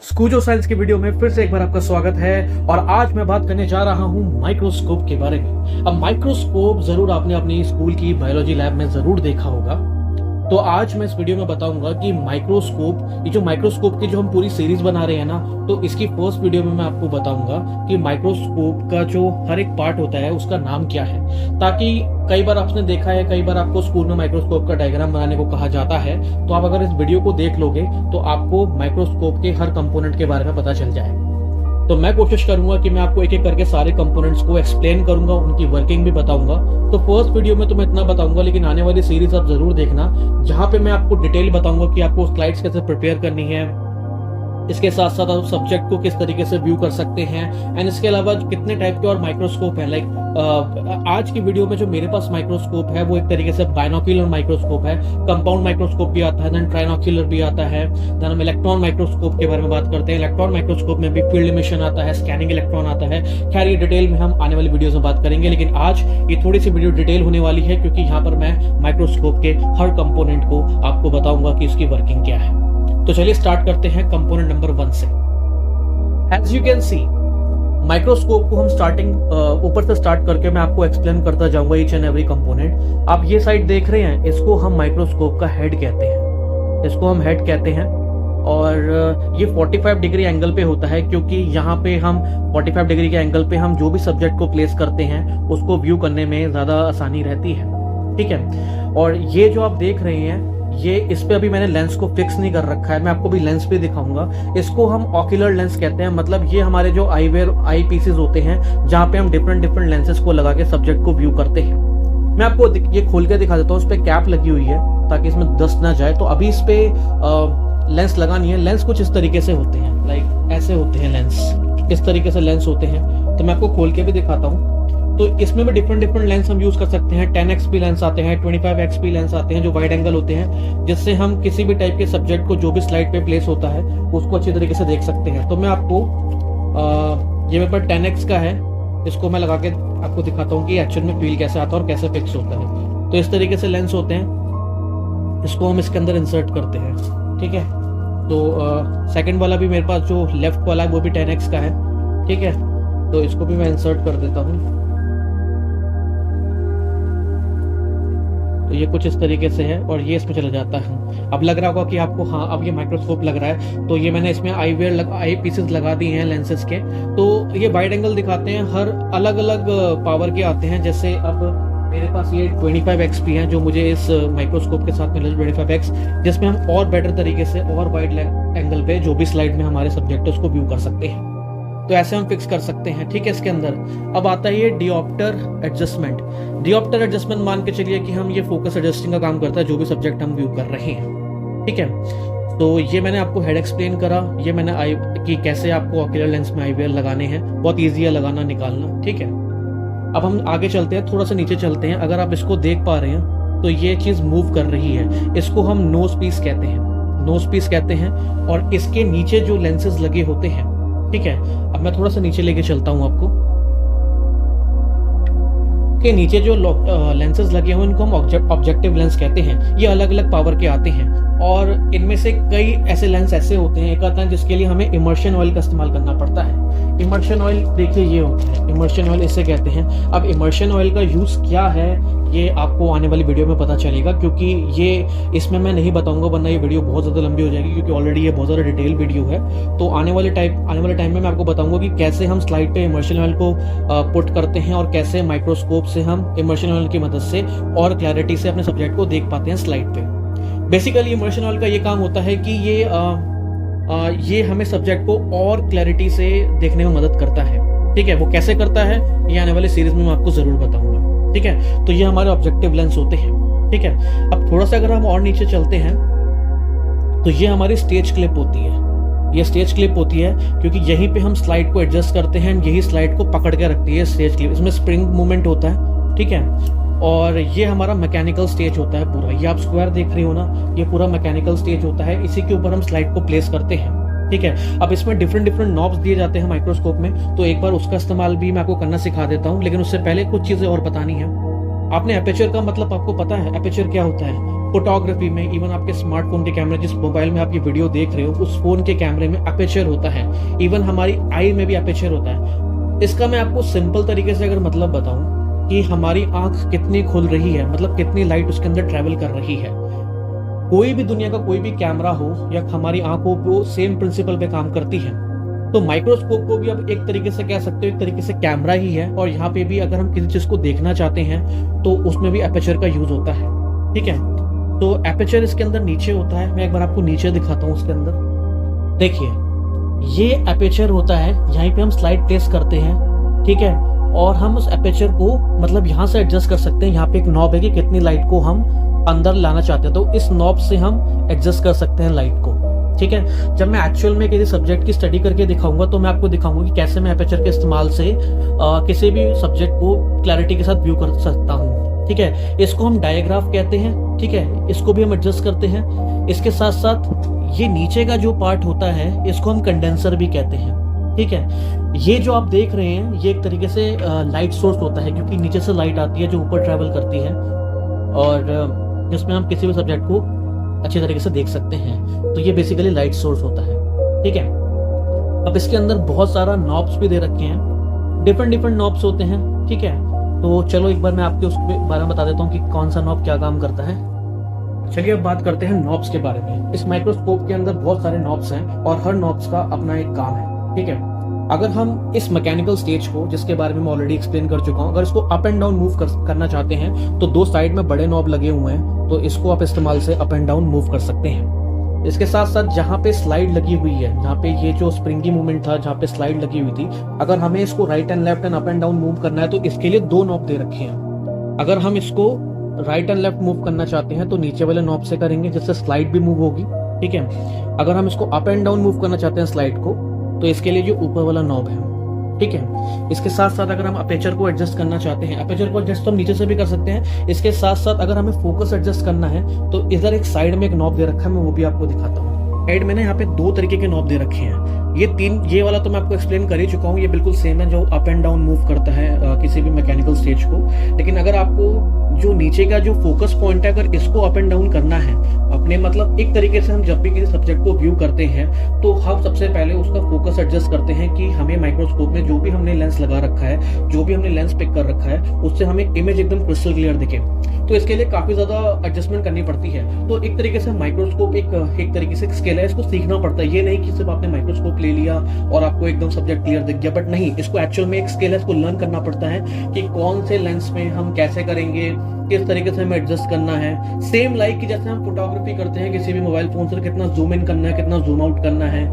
स्कूजो science की video में फिर से एक बार आपका स्वागत है। और आज मैं बात करने जा रहा हूं माइक्रोस्कोप के बारे में। अब माइक्रोस्कोप जरूर आपने अपनी स्कूल की बायोलॉजी लैब में जरूर देखा होगा। तो आज मैं इस वीडियो में बताऊंगा कि माइक्रोस्कोप, ये जो माइक्रोस्कोप की जो हम पूरी सीरीज बना रहे हैं ना, तो इसकी फर्स्ट वीडियो में मैं आपको बताऊंगा कि माइक्रोस्कोप का जो हर एक पार्ट होता है उसका नाम क्या है, ताकि कई बार आपने देखा है, कई बार आपको स्कूल में माइक्रोस्कोप का डायग्राम बनाने को कहा जाता है, तो आप अगर इस वीडियो को देख लोगे तो आपको माइक्रोस्कोप के हर कंपोनेंट के बारे में पता चल जाए। तो मैं कोशिश करूंगा कि मैं आपको एक एक करके सारे कंपोनेंट्स को एक्सप्लेन करूंगा, उनकी वर्किंग भी बताऊंगा। तो फर्स्ट वीडियो में तो मैं इतना बताऊंगा, लेकिन आने वाली सीरीज आप जरूर देखना, जहां पे मैं आपको डिटेल बताऊंगा कि आपको स्लाइड्स कैसे प्रिपेयर करनी है, इसके साथ साथ आप सब्जेक्ट को किस तरीके से व्यू कर सकते हैं, एंड इसके अलावा कितने टाइप के और माइक्रोस्कोप है। लाइक आज की वीडियो में जो मेरे पास माइक्रोस्कोप है वो एक तरीके से बाइनोक्यूलर माइक्रोस्कोप है, कंपाउंड माइक्रोस्कोप भी आता है, देन ट्राइनोक्यूलर भी आता है, देन हम इलेक्ट्रॉन माइक्रोस्कोप के बारे में बात करते हैं। इलेक्ट्रॉन माइक्रोस्कोप में भी फील्ड इमिशन आता है, स्कैनिंग इलेक्ट्रॉन आता है। खैर ये डिटेल में हम आने वाली वीडियोस में बात करेंगे, लेकिन आज ये थोड़ी सी वीडियो डिटेल होने वाली है, क्योंकि यहाँ पर मैं माइक्रोस्कोप के हर कंपोनेंट को आपको बताऊंगा कि इसकी वर्किंग क्या है। तो चलिए स्टार्ट करते हैं कंपोनेंट नंबर 1 से। As you can see, microscope को हम स्टार्टिंग ऊपर से स्टार्ट करके मैं आपको एक्सप्लेन करता जाऊंगा ईच एंड एवरी कंपोनेंट। आप ये साइड देख रहे हैं, इसको हम माइक्रोस्कोप का हेड कहते हैं, इसको हम हेड कहते हैं। और ये 45 डिग्री एंगल पे होता है, क्योंकि यहाँ पे हम 45 डिग्री के एंगल पे हम जो भी सब्जेक्ट को प्लेस करते हैं उसको व्यू करने में ज्यादा आसानी रहती है। ठीक है। और ये जो आप देख रहे हैं, ये इस पे अभी मैंने लेंस को फिक्स नहीं कर रखा है, मैं आपको भी लेंस पे दिखाऊंगा। इसको हम ऑक्यूलर लेंस कहते हैं, मतलब ये हमारे जो आई पीसेस होते हैं जहाँ पे हम डिफरेंट लेंसेज को लगा के सब्जेक्ट को व्यू करते हैं। मैं आपको ये खोल के दिखा देता हूँ। इस पे कैप लगी हुई है ताकि इसमें डस्ट ना जाए। तो अभी इस पे लेंस लगानी है। लेंस कुछ इस तरीके से होते हैं, लाइक ऐसे होते हैं लेंस, इस तरीके से लेंस होते हैं। तो मैं आपको खोल के भी दिखाता हूँ। तो इसमें भी डिफरेंट लेंस हम यूज कर सकते हैं। 10x भी लेंस आते हैं, 25x भी लेंस आते हैं, जो वाइड एंगल होते हैं, जिससे हम किसी भी टाइप के सब्जेक्ट को जो भी स्लाइड पे प्लेस होता है उसको अच्छी तरीके से देख सकते हैं। तो मैं आपको ये मेरे पास 10x का है, इसको मैं लगा के आपको दिखाता हूँ कि एक्चुअल में फील कैसे आता है और कैसे फिक्स होता है। तो इस तरीके से लेंस होते हैं, इसको हम इसके अंदर इंसर्ट करते हैं। ठीक है। तो सेकंड वाला भी मेरे पास जो लेफ्ट वाला है वो भी 10x का है। ठीक है। तो इसको भी मैं इंसर्ट कर देता हूँ। तो ये कुछ इस तरीके से है और ये इसमें चला जाता है। अब लग रहा होगा कि आपको, हाँ अब ये माइक्रोस्कोप लग रहा है। तो ये मैंने इसमें आई पीसेस लगा दिए हैं लेंसेज के। तो ये वाइड एंगल दिखाते हैं, हर अलग अलग पावर के आते हैं। जैसे अब मेरे पास ये 25x भी है, जो मुझे इस माइक्रोस्कोप के साथ मिला 25x, जिसमें हम और बेटर तरीके से और वाइड एंगल पे जो भी स्लाइड में हमारे सब्जेक्ट है उसको व्यू कर सकते हैं। तो ऐसे हम फिक्स कर सकते हैं। ठीक है। इसके अंदर अब आता है ये डियोप्टर एडजस्टमेंट। डियोप्टर एडजस्टमेंट मान के चलिए कि हम ये फोकस एडजस्टिंग का काम करता है जो भी सब्जेक्ट हम व्यू कर रहे हैं। ठीक है। तो ये मैंने आपको हेड एक्सप्लेन करा, ये मैंने आई कि कैसे आपको ऑक्यूलर लेंस में आईवीएल लगाने हैं। बहुत ईजी है लगाना निकालना। ठीक है। अब हम आगे चलते हैं, थोड़ा सा नीचे चलते हैं। अगर आप इसको देख पा रहे हैं तो ये चीज मूव कर रही है, इसको हम नोज पीस कहते हैं, नोज पीस कहते हैं। और इसके नीचे जो लेंसेज लगे होते हैं, ठीक है, अब मैं थोड़ा सा नीचे लेके चलता हूं आपको, के नीचे जो लेंसेज लगे हुए इनको हम ऑब्जेक्टिव लेंस कहते हैं। ये अलग अलग पावर के आते हैं और इनमें से कई ऐसे लेंस ऐसे होते हैं, एक आता है जिसके लिए हमें इमर्शन ऑयल का इस्तेमाल करना पड़ता है। इमर्शन ऑयल देखिए ये होता है, इमर्शन ऑयल इसे कहते हैं। अब इमर्शन ऑयल का यूज क्या है ये आपको आने वाली वीडियो में पता चलेगा, क्योंकि ये इसमें मैं नहीं बताऊंगा, वरना ये वीडियो बहुत ज़्यादा लंबी हो जाएगी, क्योंकि ऑलरेडी ये बहुत ज़्यादा डिटेल वीडियो है। तो आने वाले टाइम में मैं आपको बताऊंगा कि कैसे हम स्लाइड पे इमर्शन ऑयल को पुट करते हैं और कैसे माइक्रोस्कोप से हम इमर्शन ऑयल की मदद से और क्लैरिटी से अपने सब्जेक्ट को देख पाते हैं स्लाइड पे। बेसिकली इमर्शन ऑयल का ये काम होता है कि ये हमें सब्जेक्ट को और क्लैरिटी से देखने में मदद करता है। ठीक है। वो कैसे करता है ये आने वाली सीरीज में मैं आपको जरूर बताऊंगा। ठीक है। तो ये हमारे ऑब्जेक्टिव लेंस होते हैं। ठीक है। अब थोड़ा सा अगर हम और नीचे चलते हैं तो ये हमारी स्टेज क्लिप होती है। ये स्टेज क्लिप होती है क्योंकि यहीं पे हम स्लाइड को एडजस्ट करते हैं, यही स्लाइड को पकड़ के रखती है स्टेज क्लिप। इसमें स्प्रिंग मूवमेंट होता है। ठीक है। और ये हमारा मैकेनिकल स्टेज होता है पूरा। ये आप स्क्वायर देख रहे हो ना, ये पूरा मैकेनिकल स्टेज होता है। इसी के ऊपर हम स्लाइड को प्लेस करते हैं। ठीक है। अब इसमें डिफरेंट नॉब्स दिए जाते हैं माइक्रोस्कोप में, तो एक बार उसका इस्तेमाल भी मैं आपको करना सिखा देता हूँ, लेकिन उससे पहले कुछ चीजें और बतानी है। आपने एपेचर का मतलब आपको पता है एपेचर क्या होता है? फोटोग्राफी में, इवन आपके स्मार्टफोन के कैमरे, जिस मोबाइल में आप ये वीडियो देख रहे हो उस फोन के कैमरे में एपेचर होता है। इवन हमारी आई में भी एपेचर होता है। इसका मैं आपको सिंपल तरीके से अगर मतलब बताऊं कि हमारी आंख कितनी खुल रही है, मतलब कितनी लाइट उसके अंदर ट्रेवल कर रही है। कोई भी दुनिया का कोई भी कैमरा हो या हमारी आंखों वो सेम प्रिंसिपल पे काम करती है। तो माइक्रोस्कोप को भी अब एक तरीके से कह सकते हो, एक तरीके से कैमरा ही है। और यहाँ पे भी अगर हम किसी चीज को देखना चाहते हैं तो उसमें भी एपेचर का यूज होता है। ठीक है, तो एपेचर इसके अंदर नीचे होता है। मैं एक बार आपको नीचे दिखाता हूँ। उसके अंदर देखिए, ये एपेचर होता है। यहाँ पे हम स्लाइड प्लेस करते हैं, ठीक है, और हम उस एपेचर को मतलब यहाँ से एडजस्ट कर सकते हैं। यहाँ पे एक नॉब है कि कितनी लाइट को हम अंदर लाना चाहते हैं, तो इस नॉब से हम एडजस्ट कर सकते हैं लाइट को। ठीक है, जब मैं एक्चुअल में किसी सब्जेक्ट की स्टडी करके दिखाऊंगा तो मैं आपको दिखाऊंगा कि कैसे मैं एपेचर के इस्तेमाल से किसी भी सब्जेक्ट को क्लैरिटी के साथ व्यू कर सकता हूँ। ठीक है, इसको हम डायग्राफ कहते हैं। ठीक है, इसको भी हम एडजस्ट करते हैं। इसके साथ साथ ये नीचे का जो पार्ट होता है इसको हम कंडेंसर भी कहते हैं। ठीक है, ये जो आप देख रहे हैं ये एक तरीके से लाइट सोर्स होता है, क्योंकि नीचे से लाइट आती है जो ऊपर ट्रैवल करती है और जिसमें हम किसी भी सब्जेक्ट को अच्छी तरीके से देख सकते हैं। तो ये बेसिकली लाइट सोर्स होता है। ठीक है, अब इसके अंदर बहुत सारा नॉब्स भी दे रखे हैं, डिफरेंट नॉब्स होते हैं। ठीक है, तो चलो एक बार मैं आपके उसके बारे में बता देता हूँ कि कौन सा नॉब क्या काम करता है। चलिए अब बात करते हैं नॉब्स के बारे में। इस माइक्रोस्कोप के अंदर बहुत सारे नॉब्स हैं और हर नॉब्स का अपना एक काम है। ठीक है, अगर हम इस मैकेनिकल स्टेज को, जिसके बारे में मैं ऑलरेडी एक्सप्लेन कर चुका हूँ, अगर इसको अप एंड डाउन मूव करना चाहते हैं तो दो साइड में बड़े नॉब लगे हुए हैं, तो इसको आप इस्तेमाल से अप एंड डाउन मूव कर सकते हैं। इसके साथ साथ जहाँ पे स्लाइड लगी हुई है, जहाँ पे ये जो स्प्रिंगी मूवमेंट था, जहाँ पे स्लाइड लगी हुई थी, अगर हमें इसको right and left and up and down move करना है तो इसके लिए दो नॉब दे रखे हैं। अगर हम इसको राइट एंड लेफ्ट मूव करना चाहते हैं तो नीचे वाले नॉब से करेंगे, जिससे स्लाइड भी मूव होगी। ठीक है, अगर हम इसको अप एंड डाउन मूव करना चाहते हैं स्लाइड को, तो इसके लिए जो ऊपर वाला नॉब है। ठीक है, इसके साथ साथ अगर हम अपेचर को एडजस्ट करना चाहते हैं, अपेचर को एडजस्ट तो हम नीचे से भी कर सकते हैं। इसके साथ साथ अगर हमें फोकस एडजस्ट करना है तो इधर एक साइड में एक नॉब दे रखा है, मैं वो भी आपको दिखाता हूँ। साइड में ना यहाँ पे दो तरीके के नॉब दे रखे हैं। ये वाला तो मैं आपको एक्सप्लेन कर ही चुका हूँ, ये बिल्कुल सेम है जो अप एंड डाउन मूव करता है किसी भी मैकेनिकल स्टेज को। लेकिन अगर आपको जो नीचे का जो फोकस पॉइंट है, अगर इसको अप एंड डाउन करना है अपने, मतलब एक तरीके से हम जब भी किसी सब्जेक्ट को व्यू करते हैं तो हम सबसे पहले उसका फोकस एडजस्ट करते हैं कि हमें माइक्रोस्कोप में जो भी हमने लेंस लगा रखा है, जो भी हमने लेंस पिक कर रखा है, उससे हमें इमेज एकदम क्रिस्टल क्लियर दिखे। तो इसके लिए काफी ज्यादा एडजस्टमेंट करनी पड़ती है। तो एक तरीके से माइक्रोस्कोप एक तरीके से स्केल है, इसको सीखना पड़ता है। ये नहीं कि सिर्फ आपने माइक्रोस्कोप ले लिया और आपको एकदम सब्जेक्ट क्लियर दिख गया, बट नहीं, इसको एक्चुअल में एक स्केल है, इसको लर्न करना पड़ता है कि कौन से लेंस में हम कैसे करेंगे, किस तरीके से हमें एडजस्ट करना है। सेम लाइक कि जैसे हम फोटोग्राफी करते हैं किसी भी मोबाइल फोन से, कितना जूम इन करना है, कितना जूम आउट करना है,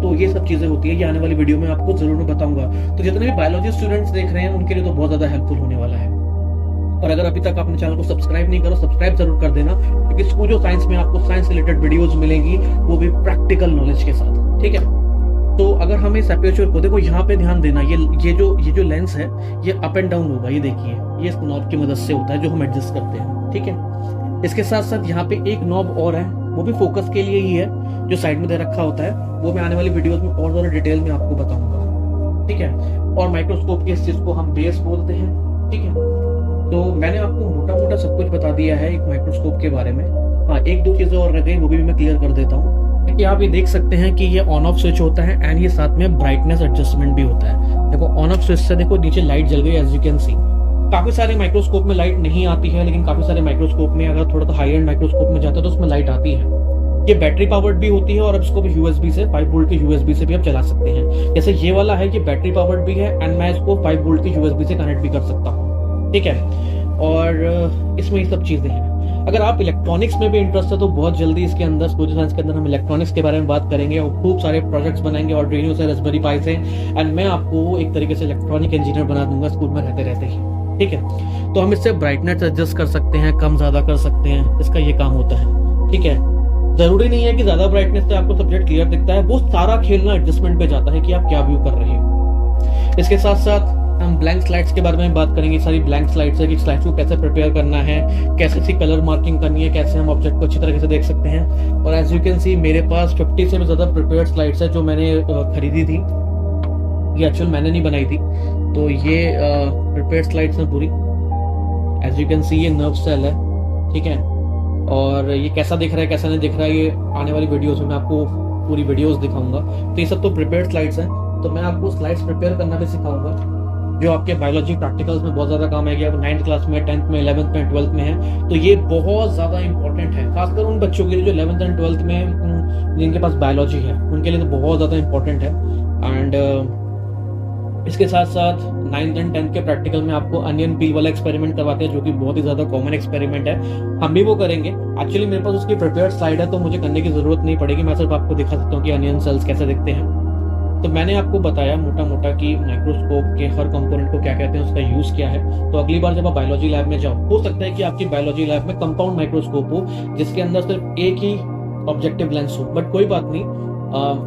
तो ये सब चीजें होती है। ये आने वाली वीडियो में आपको जरूर मैं बताऊंगा। तो जितने भी बायोलॉजी स्टूडेंट्स देख रहे हैं उनके लिए तो बहुत ज्यादा हेल्पफुल होने वाला है। और अगर अभी तक आपने चैनल को सब्सक्राइब नहीं करो, सब्सक्राइब जरूर कर देना, क्योंकि स्कूल साइंस में आपको साइंस रिलेटेड वीडियोस मिलेंगी, वो भी प्रैक्टिकल नॉलेज के साथ। ठीक है, तो अगर हमें इस एपर्चर को, देखो यहाँ पे ध्यान देना, ये जो लेंस है ये अप एंड डाउन होगा। ये देखिए, ये इस नॉब की मदद से होता है जो हम एडजस्ट करते हैं। ठीक है, इसके साथ साथ यहाँ पे एक नॉब और है, वो भी फोकस के लिए ही है, जो साइड में दे रखा होता है। वो मैं आने वाली वीडियोस में और ज्यादा डिटेल में आपको बताऊंगा। ठीक है, और माइक्रोस्कोप की इस चीज को हम बेस बोलते हैं। ठीक है, तो मैंने आपको मोटा मोटा सब कुछ बता दिया है एक माइक्रोस्कोप के बारे में। हाँ, एक दो चीजें और रह गई, वो भी मैं क्लियर कर देता हूँ। कि आप ये देख सकते हैं कि ये ऑन ऑफ स्विच होता है एंड ये साथ में ब्राइटनेस एडजस्टमेंट भी होता है। देखो ऑन ऑफ स्विच से देखो नीचे लाइट जल गई, एज यू कैन सी। काफी सारे माइक्रोस्कोप में लाइट नहीं आती है, लेकिन काफी सारे माइक्रोस्कोप में, अगर थोड़ा सा हाई एंड माइक्रोस्कोप में जाता है तो उसमें लाइट आती है। ये बैटरी पावर्ड भी होती है और अब इसको भी यूएसबी से 5 वोल्ट के यूएसबी से भी आप चला सकते हैं। जैसे ये वाला है, ये बैटरी पावर्ड भी है एंड मैं इसको 5 वोल्ट के यूएसबी से कनेक्ट भी कर सकता हूँ। ठीक है, और इसमें ये सब चीजें हैं। अगर आप इलेक्ट्रॉनिक्स में भी इंटरेस्ट है तो बहुत जल्दी इसके अंदर स्कूल साइंस के अंदर हम इलेक्ट्रॉनिक्स के बारे में बात करेंगे और खूब सारे प्रोजेक्ट्स बनाएंगे और Arduino से, रास्पबेरी पाई से, एंड मैं आपको एक तरीके से इलेक्ट्रॉनिक इंजीनियर बना दूंगा स्कूल में रहते रहते ही। ठीक है, तो हम इससे ब्राइटनेस एडजस्ट कर सकते हैं, कम ज्यादा कर सकते हैं, इसका ये काम होता है। ठीक है, जरूरी नहीं है कि ज्यादा ब्राइटनेस से आपको सब्जेक्ट क्लियर दिखता है, वो सारा खेलना एडजस्टमेंट पे जाता है कि आप क्या व्यू कर रहे हो। इसके साथ साथ हम ब्लैंक स्लाइड्स के बारे में बात करेंगे। सारी ब्लैंक स्लाइड्स है कि स्लाइड्स को कैसे प्रिपेयर करना है, कैसे सी कलर मार्किंग करनी है, कैसे हम ऑब्जेक्ट को अच्छी तरीके से देख सकते हैं। और एज यू कैन सी मेरे पास 50 से भी ज्यादा प्रिपेयर्ड स्लाइड्स है जो मैंने खरीदी थी। ये एक्चुअल मैंने नहीं बनाई थी, तो ये प्रिपेयर्ड स्लाइड्स हैं पूरी। एज यू कैन सी ये नर्व सेल है, ठीक है। और ये कैसा दिख रहा है कैसा नहीं दिख रहा है, ये आने वाली वीडियोस में मैं आपको पूरी वीडियोस दिखाऊंगा। तो ये सब तो प्रिपेयर्ड स्लाइड्स हैं, तो मैं आपको स्लाइड्स प्रिपेयर करना भी सिखाऊंगा जो आपके बायोलॉजी प्रैक्टिकल्स में बहुत ज़्यादा काम आएगी। आप 9th क्लास में, 10th में, 11th में, 12th में है, तो ये बहुत ज़्यादा इंपॉर्टेंट है, खासकर उन बच्चों के लिए जो 11th एंड 12th में जिनके पास बायोलॉजी है, उनके लिए तो बहुत ज़्यादा इंपॉर्टेंट है। एंड इसके साथ साथ 9th एंड 10th के प्रैक्टिकल में आपको अनियन पील वाला एक्सपेरिमेंट करवाते हैं, जो कि बहुत ही ज़्यादा कॉमन एक्सपेरिमेंट है, हम भी वो करेंगे। एक्चुअली मेरे पास उसकी प्रिपेयर्ड स्लाइड है, तो मुझे करने की ज़रूरत नहीं पड़ेगी, मैं सिर्फ आपको दिखा सकता हूँ कि अनियन सेल्स कैसे दिखते हैं। तो मैंने आपको बताया मोटा मोटा कि माइक्रोस्कोप के हर कंपोनेंट को क्या कहते हैं, उसका यूज़ क्या है। तो अगली बार जब आप बायोलॉजी लैब में जाओ, हो सकता है कि आपकी बायोलॉजी लैब में कंपाउंड माइक्रोस्कोप हो जिसके अंदर सिर्फ एक ही ऑब्जेक्टिव लेंस हो, बट कोई बात नहीं,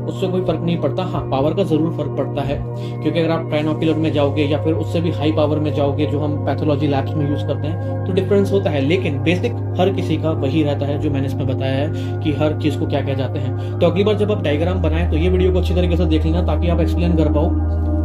उससे कोई फर्क नहीं पड़ता। हाँ, पावर का जरूर फर्क पड़ता है, क्योंकि अगर आप ट्राइनोक्यूलर में जाओगे या फिर उससे भी हाई पावर में जाओगे जो हम पैथोलॉजी लैब्स में यूज करते हैं, तो डिफरेंस होता है, लेकिन बेसिक हर किसी का वही रहता है जो मैंने इसमें बताया है कि हर चीज को क्या क्या जाते हैं। तो अगली बार जब आप डायग्राम बनाएं तो ये वीडियो को अच्छी तरीके से देख लेना, ताकि आप एक्सप्लेन कर पाओ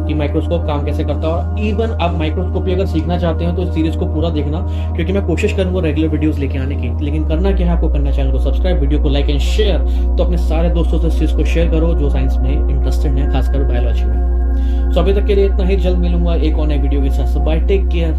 कि माइक्रोस्कोप काम कैसे करता है। और इवन आप माइक्रोस्कोपी अगर सीखना चाहते हैं तो इस सीरीज को पूरा देखना, क्योंकि मैं कोशिश करूंगा रेगुलर वीडियोस लेके आने की। लेकिन करना क्या है, आपको करना चैनल को सब्सक्राइब, वीडियो को लाइक एंड शेयर। तो अपने सारे दोस्तों से इस चीज को शेयर करो जो साइंस में इंटरेस्टेड है, खासकर बायोलॉजी में। तो अभी तक के लिए इतना ही, जल्द मिलूंगा एक और नई वीडियो के साथ। Bye, take care.